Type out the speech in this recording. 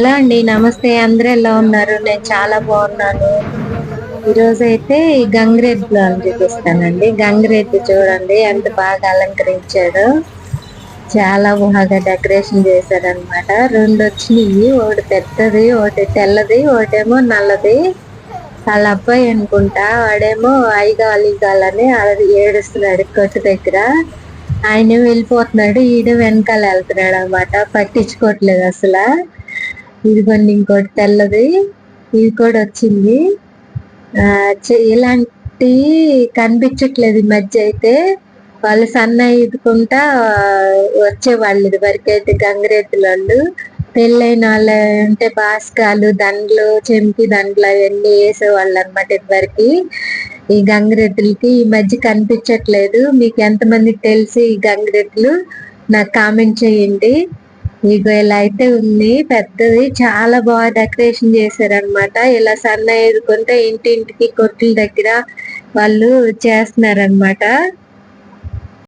Hello అండి, నమస్తే. అందరూ ఎలా ఉన్నారు? నేను చాలా బాగున్నాను. ఈరోజు అయితే ఈ గంగిరెద్దులను చూపిస్తానండి. గంగిరెద్దు చూడండి ఎంత బాగా అలంకరించాడో. చాలా బాగా డెకరేషన్ చేశారనమాట. రెండు వచ్చినాయి, ఒకటి పెద్దది, ఒకటి తెల్లది, ఒకటేమో నల్లది. వాళ్ళ అబ్బాయి అనుకుంటా, వాడేమో ఐగాలి అది ఏడుస్తున్నాడు కొట్టు దగ్గర. ఆయన వెళ్ళిపోతున్నాడు, ఈడు వెనకాల వెళ్తున్నాడు అనమాట. పట్టించుకోవట్లేదు అసలు. ఇదిగోండి ఇంకోటి తెల్లది, ఇది కూడా వచ్చింది. ఇలాంటి కనిపించట్లేదు ఈ మధ్య అయితే. వాళ్ళు సన్న ఈదుకుంటా వచ్చేవాళ్ళు ఇది వరకు అయితే. గంగిరెద్దుల వాళ్ళు పెళ్ళైన వాళ్ళు అంటే బాస్కాలు, దండలు, చెంపి దండలు అవన్నీ వేసేవాళ్ళు అనమాట ఇదివరకు. ఈ గంగిరెద్దులకి ఈ మధ్య కనిపించట్లేదు. మీకు ఎంతమందికి తెలిసి ఈ గంగిరెద్దులు నాకు కామెంట్ చేయండి. ఇగో ఇలా అయితే ఉంది, పెద్దది. చాలా బాగా డెకరేషన్ చేశారనమాట. ఇలా సన్న ఎదుకుంటే ఇంటింటికి కొట్ల దగ్గర వాళ్ళు చేస్తున్నారనమాట.